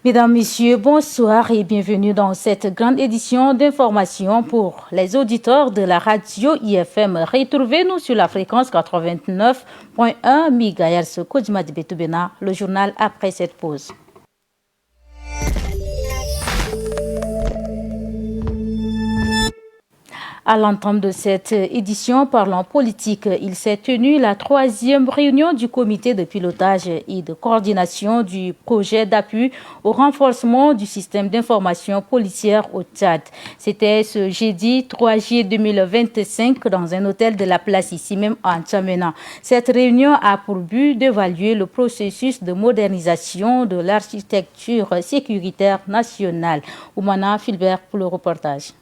Mesdames, Messieurs, bonsoir et bienvenue dans cette grande édition d'information pour les auditeurs de la radio IFM. Retrouvez-nous sur la fréquence 89.1 MHz Kodjima de Betubena, le journal après cette pause. À l'entame de cette édition, parlant politique, il s'est tenu la 3e réunion du comité de pilotage et de coordination du projet d'appui au renforcement du système d'information policière au Tchad. C'était ce jeudi 3 juillet 2025 dans un hôtel de la place ici même en Tchamena. Cette réunion a pour but d'évaluer le processus de modernisation de l'architecture sécuritaire nationale. Oumana Filbert pour le reportage.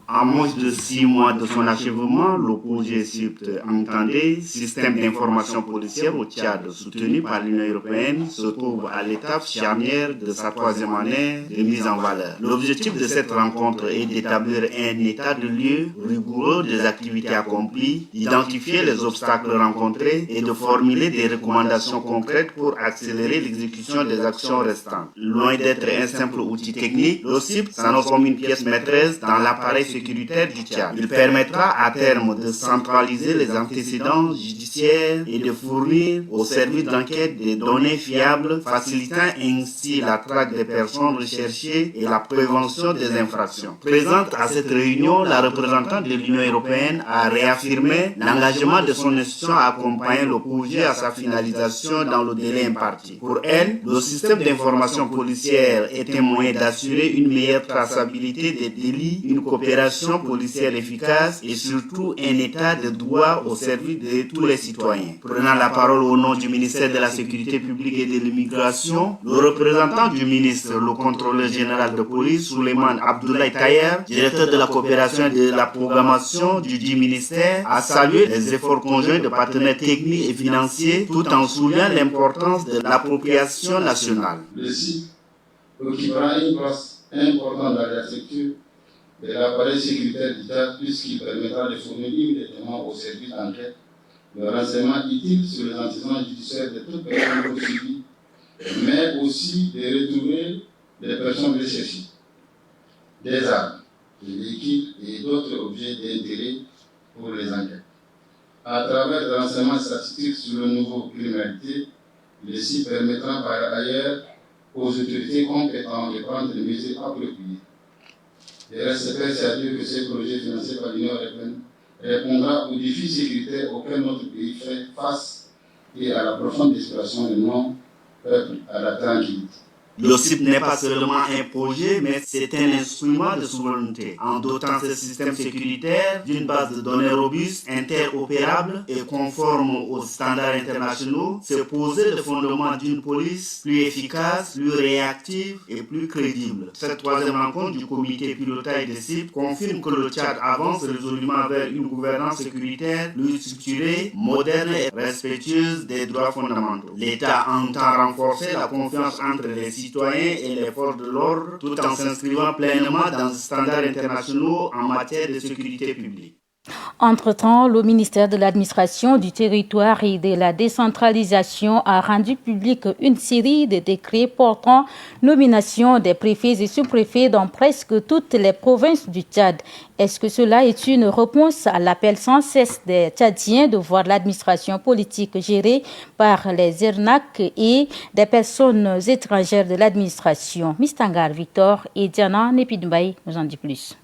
À moins de 6 mois de son achèvement, le projet SIPT entendé, Système d'information policière au Tchad, soutenu par l'Union européenne, se trouve à l'étape charnière de sa 3e année de mise en valeur. L'objectif de cette rencontre est d'établir un état de lieu rigoureux des activités accomplies, d'identifier les obstacles rencontrés et de formuler des recommandations concrètes pour accélérer l'exécution des actions restantes. Loin d'être un simple outil technique, le SIPT s'annonce comme une pièce maîtresse dans l'appareil sécuritaire du Tchad. Il permettra à terme de centraliser les antécédents judiciaires et de fournir aux services d'enquête des données fiables, facilitant ainsi la traque des personnes recherchées et la prévention des infractions. Présente à cette réunion, la représentante de l'Union européenne a réaffirmé l'engagement de son institution à accompagner le projet à sa finalisation dans le délai imparti. Pour elle, le système d'information policière est un moyen d'assurer une meilleure traçabilité des délits, une coopération policière efficace et surtout un état de droit au service de tous les citoyens. Prenant la parole au nom du ministère de la Sécurité publique et de l'immigration, le représentant du ministre, le contrôleur général de police, Souleymane Abdoulaye Tayer, directeur de la coopération et de la programmation du dit ministère, a salué les efforts conjoints de partenaires techniques et financiers tout en soulignant l'importance de l'appropriation nationale. Le site occupera une place importante dans l'architecture de l'appareil sécuritaire du Tchad puisqu'il permettra de fournir immédiatement aux services d'enquête le renseignement utile sur les antécédents judiciaires de toute personne poursuivie, mais aussi de retrouver des personnes recherchées, des armes, des véhicules et d'autres objets d'intérêt pour les enquêtes. À travers le renseignement statistique sur le niveau criminalité, le site permettra par ailleurs aux autorités compétentes de prendre des mesures appropriées. Il reste persuadé que ce projet financé par l'Union européenne répondra aux défis sécuritaires auxquels notre pays fait face et à la profonde desperation de nos peuples à la tranquillité. Le SIPT n'est pas seulement un projet, mais c'est un instrument de souveraineté. En dotant ce système sécuritaire d'une base de données robuste, interopérable et conforme aux standards internationaux, c'est poser le fondement d'une police plus efficace, plus réactive et plus crédible. Cette 3e rencontre du comité pilotage des SIPT confirme que le Tchad avance résolument vers une gouvernance sécuritaire plus structurée, moderne et respectueuse des droits fondamentaux. L'État entend renforcer la confiance entre les citoyens et les forces de l'ordre tout en s'inscrivant pleinement dans les standards internationaux en matière de sécurité publique. Entre-temps, le ministère de l'Administration du territoire et de la décentralisation a rendu public une série de décrets portant nomination des préfets et sous-préfets dans presque toutes les provinces du Tchad. Est-ce que cela est une réponse à l'appel sans cesse des Tchadiens de voir l'administration politique gérée par les ERNAC et des personnes étrangères de l'administration? Mistangar Victor et Diana Nepidmbaye nous en dit plus.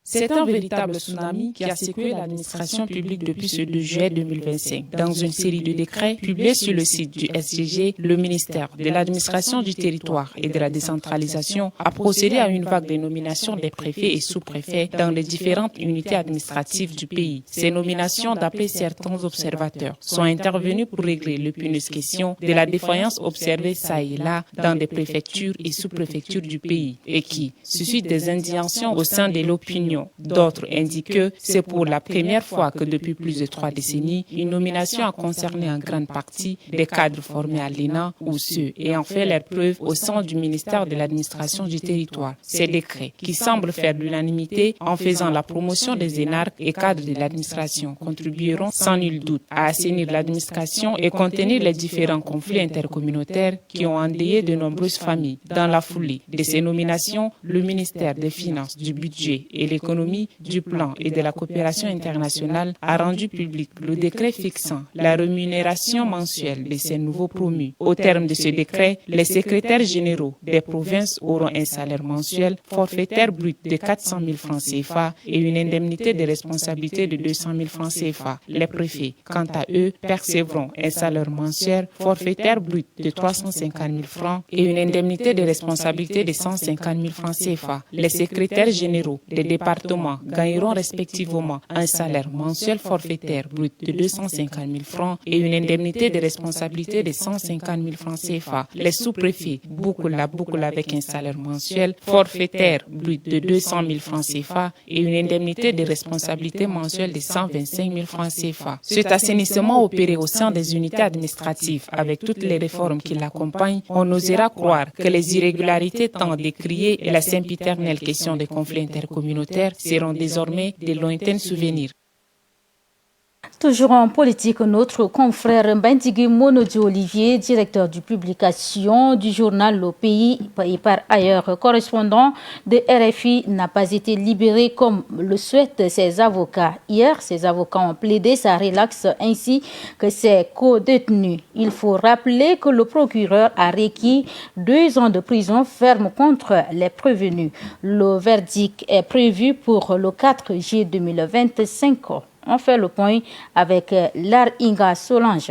C'est un véritable tsunami qui a secoué l'administration publique depuis ce 2 juillet 2025. Dans une série de décrets publiés sur le site du SGG, le ministère de l'administration du territoire et de la décentralisation a procédé à une vague de nominations des préfets et sous-préfets dans les différentes unités administratives du pays. Ces nominations, d'après certains observateurs, sont intervenues pour régler l'épineuse question de la défaillance observée ça et là dans des préfectures et sous-préfectures du pays et qui suscite des indignations au sein de l'opinion opinion. D'autres indiquent que c'est pour la première fois que depuis plus de 3 décennies, une nomination a concerné en grande partie des cadres formés à l'ENA ou ceux ayant fait leurs preuves au sein du ministère de l'administration du territoire. Ces décrets, qui semblent faire l'unanimité en faisant la promotion des énarques et cadres de l'administration, contribueront sans nul doute à assainir l'administration et contenir les différents conflits intercommunautaires qui ont endeuillé de nombreuses familles. Dans la foulée de ces nominations, le ministère des Finances, du Budget et l'économie, du Plan et de la coopération internationale a rendu public le décret fixant la rémunération mensuelle de ces nouveaux promus. Au terme de ce décret, les secrétaires généraux des provinces auront un salaire mensuel forfaitaire brut de 400 000 francs CFA et une indemnité de responsabilité de 200 000 francs CFA. Les préfets, quant à eux, percevront un salaire mensuel forfaitaire brut de 350 000 francs et une indemnité de responsabilité de 150 000 francs CFA. Les secrétaires généraux des départements gagneront respectivement un salaire mensuel forfaitaire brut de 250 000 francs et une indemnité de responsabilité de 150 000 francs CFA. Les sous-préfets bouclent la boucle avec un salaire mensuel forfaitaire brut de 200 000 francs CFA et une indemnité de responsabilité mensuelle de 125 000 francs CFA. Cet assainissement opéré au sein des unités administratives avec toutes les réformes qui l'accompagnent, on osera croire que les irrégularités tant décriées et la sempiternelle question des conflits intercommunautaires seront désormais des lointains souvenirs. Toujours en politique, notre confrère Mbendigi Monodi Olivier, directeur de publication du journal Le Pays et par ailleurs correspondant de RFI, n'a pas été libéré comme le souhaitent ses avocats. Hier, ses avocats ont plaidé sa relaxe ainsi que ses co-détenus. Il faut rappeler que le procureur a requis 2 ans de prison ferme contre les prévenus. Le verdict est prévu pour le 4 juillet 2025. On fait le point avec Lar-Inga Solange.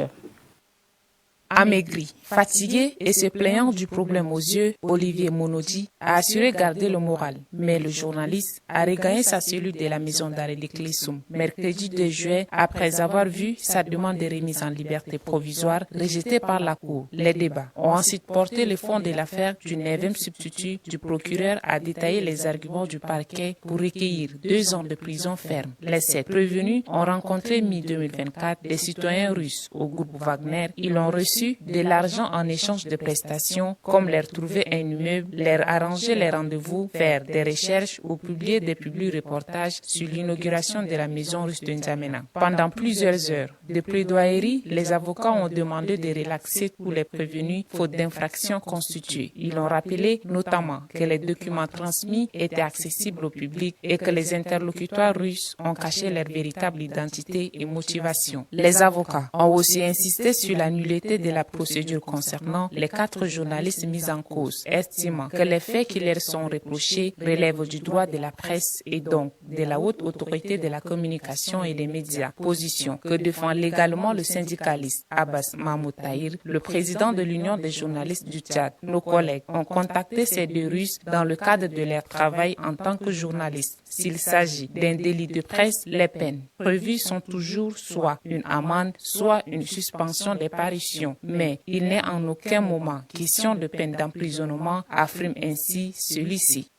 Amaigri, fatigué et se plaignant du problème aux yeux, Olivier Monodi a assuré garder le moral. Mais le journaliste a regagné sa cellule de la maison d'arrêt de Cléssoum mercredi 2 juillet après avoir vu sa demande de remise en liberté provisoire rejetée par la Cour. Les débats ont ensuite porté le fond de l'affaire du 9e substitut du procureur a détaillé les arguments du parquet pour recueillir 2 ans de prison ferme. Les 7 prévenus ont rencontré mi-2024 des citoyens russes au groupe Wagner. Ils ont reçu de l'argent en échange de prestations, comme leur trouver un immeuble, leur arranger les rendez-vous, faire des recherches ou publier des publi-reportages sur l'inauguration de la maison russe de N'Djamena. Pendant plusieurs heures de plaidoyerie, les avocats ont demandé de relaxer tous les prévenus faute d'infractions constituées. Ils ont rappelé notamment que les documents transmis étaient accessibles au public et que les interlocuteurs russes ont caché leur véritable identité et motivation. Les avocats ont aussi insisté sur la nullité de la procédure concernant les 4 journalistes mis en cause, estimant que les faits qui leur sont reprochés relèvent du droit de la presse et donc de la haute autorité de la communication et des médias, position que défend légalement le syndicaliste Abbas Mahmoud Tahir, le président de l'Union des journalistes du Tchad. Nos collègues ont contacté ces 2 Russes dans le cadre de leur travail en tant que journalistes. S'il s'agit d'un délit de presse, les peines prévues sont toujours soit une amende, soit une suspension des parutions. Mais il n'est en aucun moment question de peine d'emprisonnement, affirme ainsi celui-ci.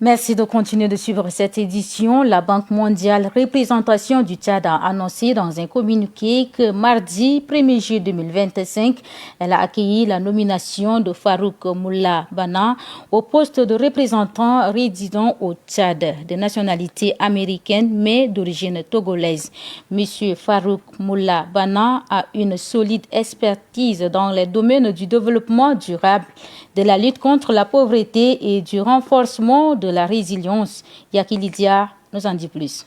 Merci de continuer de suivre cette édition. La Banque mondiale représentation du Tchad a annoncé dans un communiqué que mardi 1er juillet 2025, elle a accueilli la nomination de Farouk Moula Bana au poste de représentant résident au Tchad, de nationalité américaine mais d'origine togolaise. Monsieur Farouk Moula Bana a une solide expertise dans les domaines du développement durable, de la lutte contre la pauvreté et du renforcement de la résilience. Yakilidia nous en dit plus.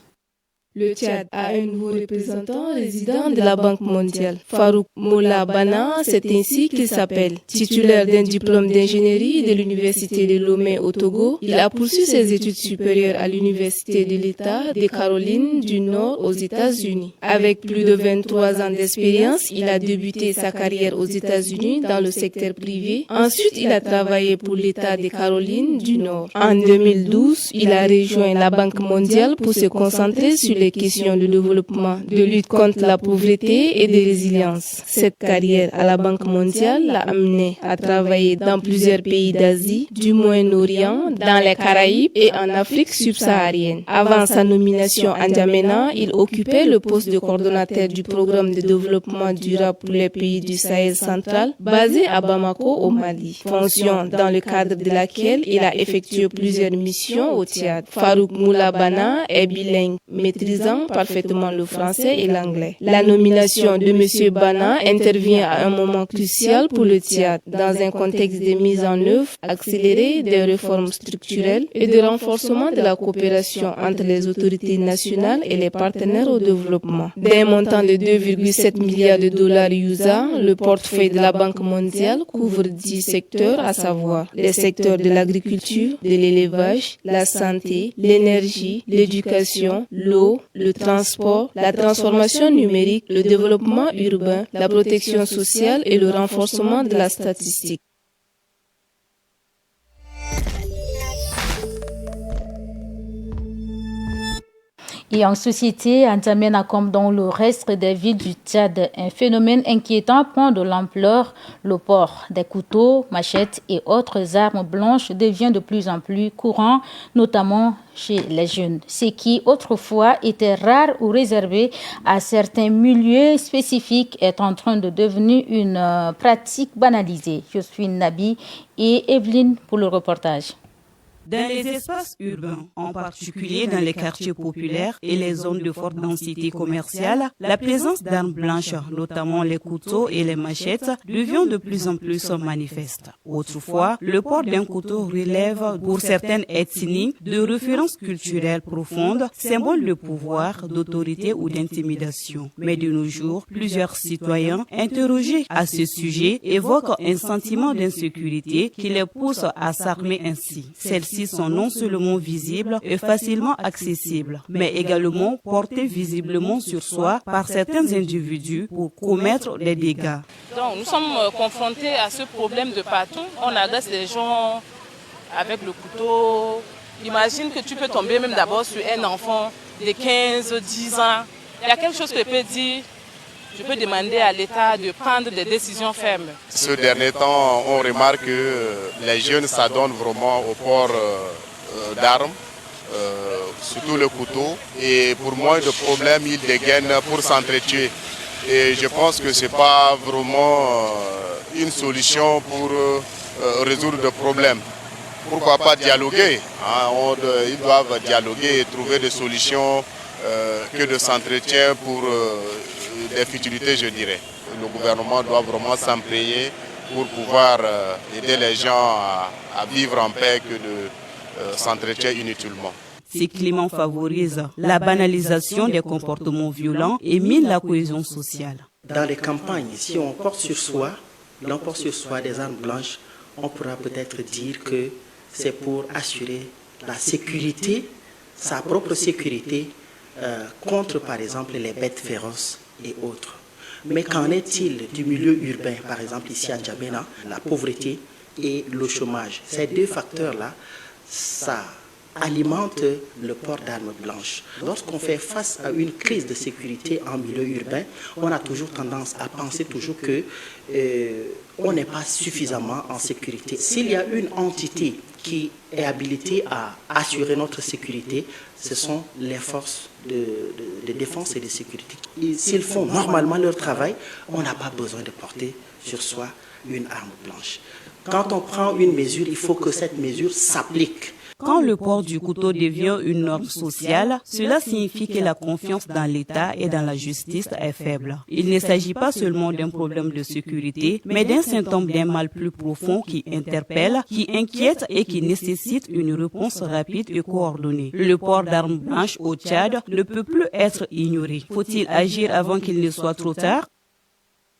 Le Tchad a un nouveau représentant résident de la Banque mondiale. Farouk Moula Bana, c'est ainsi qu'il s'appelle. Titulaire d'un diplôme d'ingénierie de l'Université de Lomé au Togo, il a poursuivi ses études supérieures à l'Université de l'État des Carolines du Nord aux États-Unis. Avec plus de 23 ans d'expérience, il a débuté sa carrière aux États-Unis dans le secteur privé. Ensuite, il a travaillé pour l'État des Carolines du Nord. En 2012, il a rejoint la Banque mondiale pour se concentrer sur les les questions de développement, de lutte contre la pauvreté et de résilience. Cette carrière à la Banque mondiale l'a amené à travailler dans plusieurs pays d'Asie, du Moyen-Orient, dans les Caraïbes et en Afrique subsaharienne. Avant sa nomination à N'Djamena, il occupait le poste de coordonnateur du programme de développement durable pour les pays du Sahel central, basé à Bamako au Mali, fonction dans le cadre de laquelle il a effectué plusieurs missions au Tchad. Farouk Moula Bana est bilingue, maîtrisant parfaitement le français et l'anglais. La nomination de M. Bana intervient à un moment crucial pour le Tchad, dans un contexte de mise en œuvre accélérée des réformes structurelles et de renforcement de la coopération entre les autorités nationales et les partenaires au développement. D'un montant de 2,7 milliards de dollars USA, le portefeuille de la Banque mondiale couvre 10 secteurs, à savoir les secteurs de l'agriculture, de l'élevage, la santé, l'énergie, l'éducation, l'eau, le transport, la transformation numérique, le développement urbain, la protection sociale et le renforcement de la statistique. Et en société, à N'Djamena comme dans le reste des villes du Tchad, un phénomène inquiétant prend de l'ampleur. Le port des couteaux, machettes et autres armes blanches devient de plus en plus courant, notamment chez les jeunes. Ce qui autrefois était rare ou réservé à certains milieux spécifiques est en train de devenir une pratique banalisée. Je suis Nabi et Evelyne pour le reportage. Dans les espaces urbains, en particulier dans les quartiers populaires et les zones de forte densité commerciale, la présence d'armes blanches, notamment les couteaux et les machettes, devient de plus en plus manifeste. Autrefois, le port d'un couteau relève pour certaines ethnies de références culturelles profondes, symbole de pouvoir, d'autorité ou d'intimidation. Mais de nos jours, plusieurs citoyens interrogés à ce sujet évoquent un sentiment d'insécurité qui les pousse à s'armer ainsi. Celles-ci sont non seulement visibles et facilement accessibles, mais également portées visiblement sur soi par certains individus pour commettre des dégâts. Donc, nous sommes confrontés à ce problème de partout. On agresse les gens avec le couteau. Imagine que tu peux tomber même d'abord sur un enfant de 15, 10 ans. Il y a quelque chose que je peux dire. Je peux demander à l'État de prendre des décisions fermes. Ce dernier temps, on remarque que les jeunes s'adonnent vraiment au port d'armes, surtout le couteau. Et pour moins de problèmes, ils dégainent pour s'entretuer. Et je pense que ce n'est pas vraiment une solution pour résoudre le problème. Pourquoi pas dialoguer, hein? Ils doivent dialoguer et trouver des solutions que de s'entretien pour des futilités, je dirais. Le gouvernement doit vraiment s'employer pour pouvoir aider les gens à vivre en paix que de s'entretenir inutilement. Ces climats favorisent la banalisation des comportements violents et minent la cohésion sociale. Dans les campagnes, si on porte sur soi des armes blanches, on pourra peut-être dire que c'est pour assurer la sécurité, sa propre sécurité, contre par exemple les bêtes féroces et autres. Mais qu'en est-il du milieu urbain, par exemple ici à N'Djamena, la pauvreté et le chômage? Ces deux facteurs-là, ça alimente le port d'armes blanches. Lorsqu'on fait face à une crise de sécurité en milieu urbain, on a toujours tendance à penser toujours que on n'est pas suffisamment en sécurité. S'il y a une entité qui est habilitée à assurer notre sécurité, ce sont les forces de défense et de sécurité. S'ils font normalement leur travail, on n'a pas besoin de porter sur soi une arme blanche. Quand on prend une mesure, il faut que cette mesure s'applique. Quand le port du couteau devient une norme sociale, cela signifie que la confiance dans l'État et dans la justice est faible. Il ne s'agit pas seulement d'un problème de sécurité, mais d'un symptôme d'un mal plus profond qui interpelle, qui inquiète et qui nécessite une réponse rapide et coordonnée. Le port d'armes blanches au Tchad ne peut plus être ignoré. Faut-il agir avant qu'il ne soit trop tard?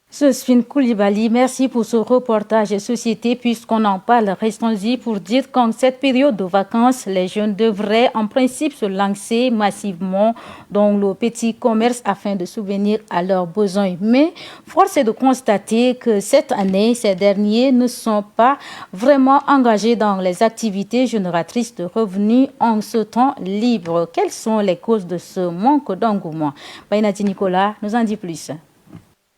Josephine Koulibaly, merci pour ce reportage société. Puisqu'on en parle, restons-y pour dire qu'en cette période de vacances, les jeunes devraient en principe se lancer massivement dans le petit commerce afin de subvenir à leurs besoins. Mais force est de constater que cette année, ces derniers ne sont pas vraiment engagés dans les activités génératrices de revenus en ce temps libre. Quelles sont les causes de ce manque d'engouement? Bainati Nicolas nous en dit plus.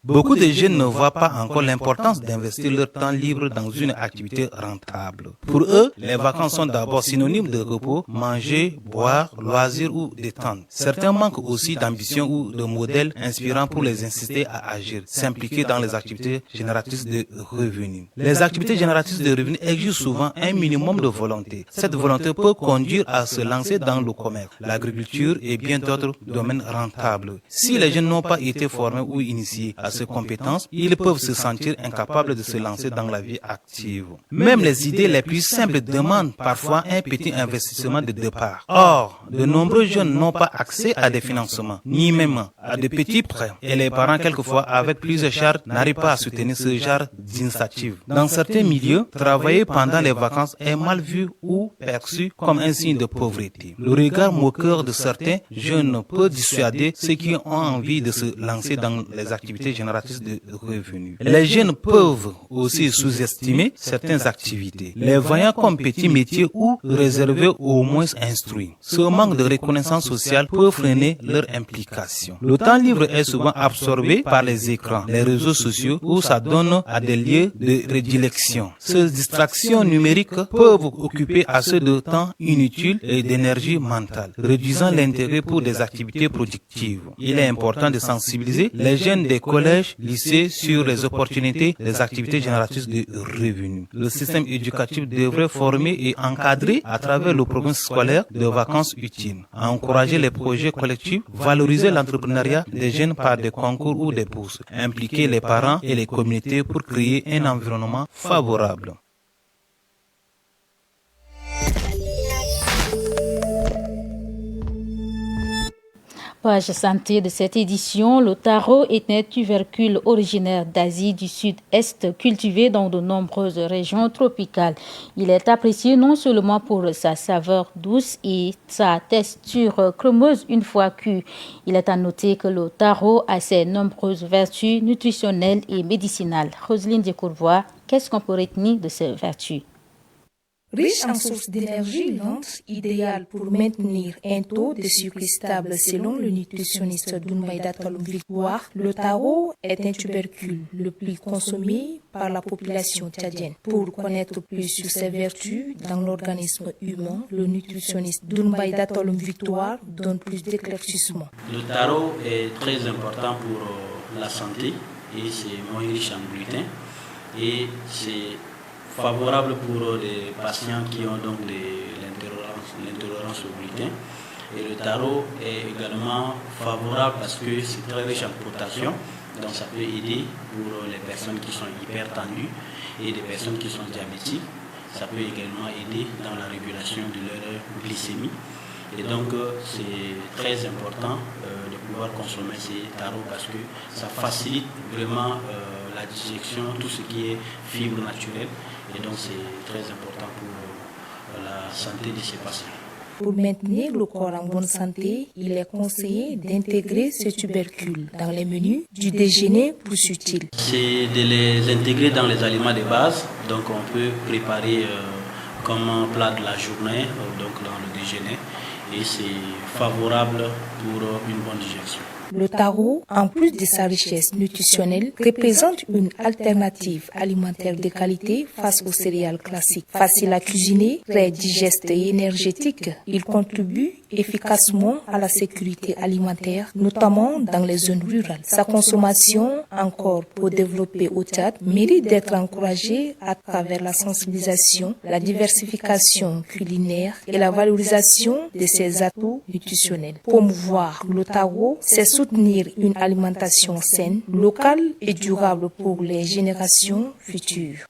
Beaucoup de jeunes ne voient pas encore l'importance d'investir leur temps libre dans une activité rentable. Pour eux, les vacances sont d'abord synonymes de repos, manger, boire, loisirs ou détente. Certains manquent aussi d'ambition ou de modèles inspirants pour les inciter à agir, s'impliquer dans les activités génératrices de revenus. Les activités génératrices de revenus exigent souvent un minimum de volonté. Cette volonté peut conduire à se lancer dans le commerce, l'agriculture et bien d'autres domaines rentables. Si les jeunes n'ont pas été formés ou initiés à ces compétences, ils peuvent se sentir incapables de se lancer dans la vie active. Même les idées les plus simples demandent parfois un petit investissement de départ. Or, de nombreux jeunes n'ont pas accès à des financements, ni même à de petits prêts. Et les parents, quelquefois, avec plusieurs charges, n'arrivent pas à soutenir ce genre d'initiative. Dans certains milieux, travailler pendant les vacances est mal vu ou perçu comme un signe de pauvreté. Le regard moqueur de certains jeunes peut dissuader ceux qui ont envie de se lancer dans les activités génératrices de revenus. Les jeunes peuvent aussi sous-estimer certaines activités, les voyant comme petits métiers ou réservés aux moins instruits. Ce manque de reconnaissance sociale peut freiner leur implication. Le temps libre est souvent absorbé par les écrans, les réseaux sociaux où ça donne à des lieux de prédilection. Ces distractions numériques peuvent occuper assez de temps inutile et d'énergie mentale, réduisant l'intérêt pour des activités productives. Il est important de sensibiliser les jeunes des collèges, lycées sur les opportunités des activités génératrices de revenus. Le système éducatif devrait former et encadrer à travers le programme scolaire de vacances utiles, encourager les projets collectifs, valoriser l'entrepreneuriat des jeunes par des concours ou des bourses, impliquer les parents et les communautés pour créer un environnement favorable. Page santé de cette édition, le taro est un tubercule originaire d'Asie du Sud-Est cultivé dans de nombreuses régions tropicales. Il est apprécié non seulement pour sa saveur douce et sa texture crémeuse une fois cuit. Il est à noter que le taro a ses nombreuses vertus nutritionnelles et médicinales. Roselyne Descourvois, qu'est-ce qu'on peut retenir de ces vertus? Riche en sources d'énergie lente, idéal pour maintenir un taux de sucre stable selon le nutritionniste Dounbaïda Taloum Victoire, le taro est un tubercule le plus consommé par la population tchadienne. Pour connaître plus sur ses vertus dans l'organisme humain, le nutritionniste Dounbaïda Taloum Victoire donne plus d'éclaircissements. Le taro est très important pour la santé et c'est moins riche en gluten et c'est favorable pour les patients qui ont donc l'intolérance au gluten. Et le taro est également favorable parce que c'est très riche en potassium, donc ça peut aider pour les personnes qui sont hypertendues et des personnes qui sont diabétiques. Ça peut également aider dans la régulation de leur glycémie. Et donc c'est très important de pouvoir consommer ces taros parce que ça facilite vraiment la digestion, tout ce qui est fibres naturelles. Et donc c'est très important pour la santé de ces patients. Pour maintenir le corps en bonne santé, il est conseillé d'intégrer ce tubercule dans les menus du déjeuner plus utile. C'est de les intégrer dans les aliments de base. Donc on peut préparer comme un plat de la journée, donc dans le déjeuner. Et c'est favorable pour une bonne digestion. Le taro, en plus de sa richesse nutritionnelle, représente une alternative alimentaire de qualité face aux céréales classiques. Facile à cuisiner, très digeste et énergétique, il contribue efficacement à la sécurité alimentaire, notamment dans les zones rurales. Sa consommation, encore pour développer au Tchad, mérite d'être encouragée à travers la sensibilisation, la diversification culinaire et la valorisation de ses atouts nutritionnels. Promouvoir le taro, c'est soutenir une alimentation saine, locale et durable pour les générations futures.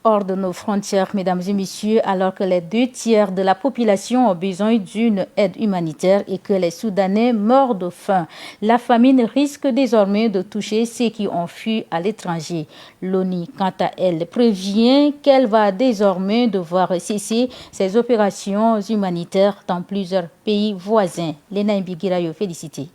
hors de nos frontières, mesdames et messieurs, alors que les 2/3 de la population ont besoin d'une aide humanitaire et que les Soudanais meurent de faim. La famine risque désormais de toucher ceux qui ont fui à l'étranger. L'ONU, quant à elle, prévient qu'elle va désormais devoir cesser ses opérations humanitaires dans plusieurs pays voisins. Lena Mbigirayo, félicité.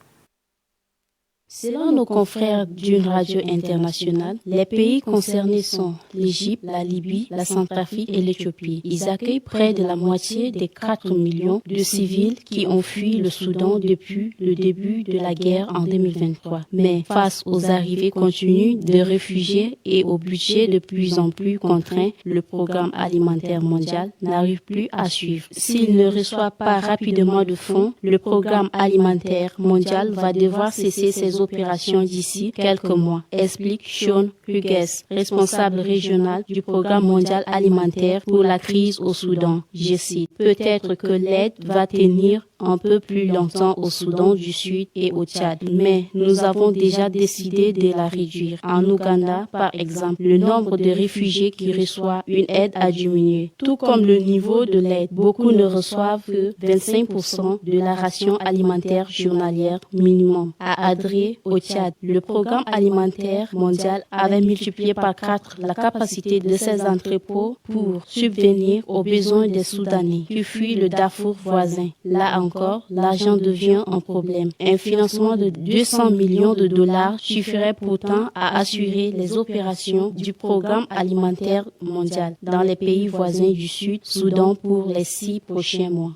Selon nos confrères d'une radio internationale, les pays concernés sont l'Égypte, la Libye, la Centrafrique et l'Éthiopie. Ils accueillent près de la moitié des 4 millions de civils qui ont fui le Soudan depuis le début de la guerre en 2023. Mais face aux arrivées continues de réfugiés et au budget de plus en plus contraint, le programme alimentaire mondial n'arrive plus à suivre. S'il ne reçoit pas rapidement de fonds, le programme alimentaire mondial va devoir cesser ses opérations d'ici quelques mois, explique Sean Hughes, responsable régional du programme mondial alimentaire pour la crise au Soudan. Je cite, « Peut-être que l'aide va tenir un peu plus longtemps au Soudan du Sud et au Tchad, mais nous avons déjà décidé de la réduire. En Ouganda, par exemple, le nombre de réfugiés qui reçoivent une aide a diminué, tout comme le niveau de l'aide. Beaucoup ne reçoivent que 25% de la ration alimentaire journalière minimum. À Adré, au Tchad, le programme alimentaire mondial avait multiplié par 4 la capacité de ses entrepôts pour subvenir aux besoins des Soudanais qui fuient le Darfour voisin. Là encore, l'argent devient un problème. Un financement de 200 millions de dollars suffirait pourtant à assurer les opérations du programme alimentaire mondial dans les pays voisins du Sud, Soudan, pour les 6 prochains mois.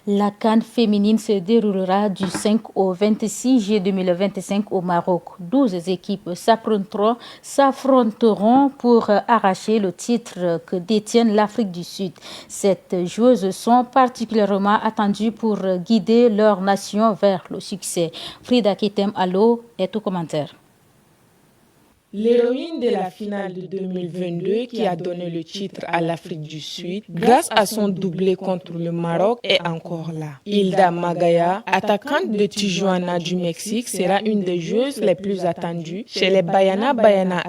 La CAN féminine se déroulera du 5 au 26 juillet 2025 au Maroc. 12 équipes s'affronteront pour arracher le titre que détient l'Afrique du Sud. Ces joueuses sont particulièrement attendues pour guider leur nation vers le succès. Frida Ketem Allo est au commentaire. L'héroïne de la finale de 2022 qui a donné le titre à l'Afrique du Sud, grâce à son doublé contre le Maroc, est encore là. Hilda Magaya, attaquante de Tijuana du Mexique, sera une des joueuses les plus attendues chez les Bayana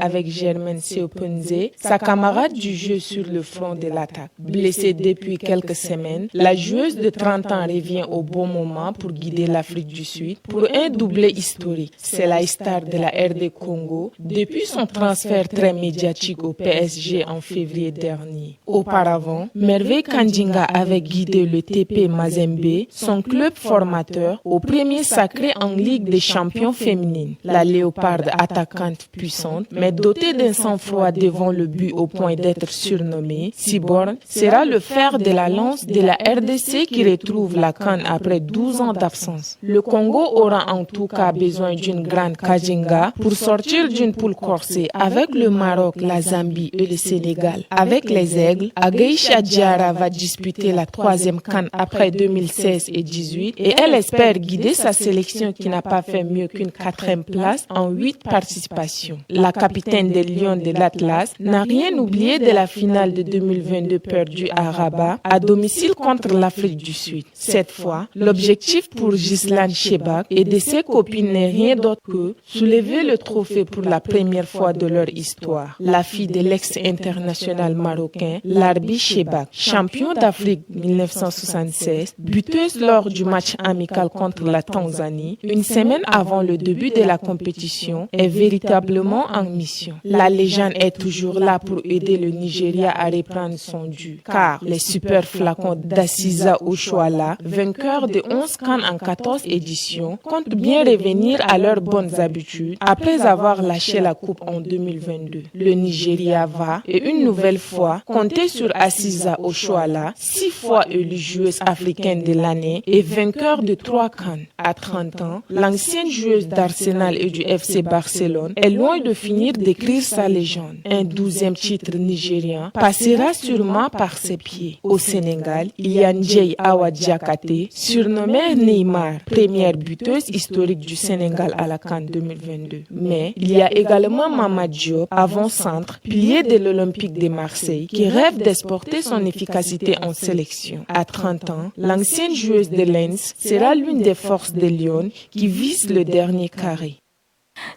avec Germaine Seopenze, sa camarade du jeu sur le front de l'attaque. Blessée depuis quelques semaines, la joueuse de 30 ans revient au bon moment pour guider l'Afrique du Sud pour un doublé historique. C'est la star de la RD Congo depuis son transfert très médiatique au PSG en février dernier. Auparavant, Merveille Kandinga avait guidé le TP Mazembe, son club formateur, au premier sacré en Ligue des champions féminines. La léoparde attaquante puissante, mais dotée d'un sang-froid devant le but au point d'être surnommée, Cyborg sera le fer de la lance de la RDC qui retrouve la CAN après 12 ans d'absence. Le Congo aura en tout cas besoin d'une grande Kandinga pour sortir d'une poule corsée avec le Maroc, la Zambie et le Sénégal. Avec les Aigles, Agaïcha Diarra va disputer la 3e CAN après 2016 et 2018 et elle espère guider sa sélection qui n'a pas fait mieux qu'une 4e place en 8 participations. La capitaine des Lions de l'Atlas n'a rien oublié de la finale de 2022 perdue à Rabat, à domicile contre l'Afrique du Sud. Cette fois, l'objectif pour Ghislaine Chebak et de ses copines n'est rien d'autre que soulever le trophée pour la première fois de leur histoire. La fille de l'ex-international marocain, Larbi Chebak, champion d'Afrique 1976, buteuse lors du match amical contre la Tanzanie, une semaine avant le début de la compétition, est véritablement en mission. La légende est toujours là pour aider le Nigeria à reprendre son dû, car les super flacons d'Assiza Oshoala, vainqueurs de 11 CAN en 14 éditions, comptent bien revenir à leurs bonnes habitudes après avoir lâché la coupe en 2022. Le Nigeria va, et une nouvelle fois, compter sur Assiza Oshoala, 6 fois élue joueuse africaine de l'année et vainqueur de 3 CAN. À 30 ans, l'ancienne joueuse d'Arsenal et du FC Barcelone est loin de finir d'écrire sa légende. Un 12e titre nigérien passera sûrement par ses pieds. Au Sénégal, il y a Ndjei Awa Diakate, surnommée Neymar, première buteuse historique du Sénégal à la CAN 2022. Mais il y a également également Mama Diop, avant-centre, pilier de l'Olympique de Marseille, qui rêve d'exporter son efficacité en sélection. À 30 ans, l'ancienne joueuse de Lens sera l'une des forces de Lyon qui vise le dernier carré.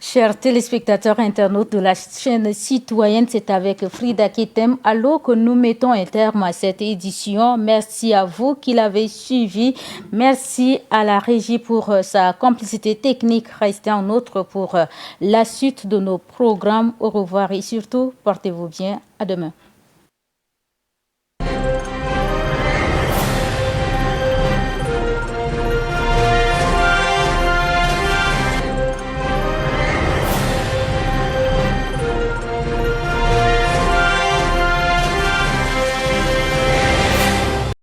Chers téléspectateurs internautes de la chaîne citoyenne, c'est avec Frida Ketem Allo que nous mettons un terme à cette édition. Merci à vous qui l'avez suivi. Merci à la régie pour sa complicité technique. Restez en nôtre pour la suite de nos programmes. Au revoir et surtout, portez-vous bien. À demain.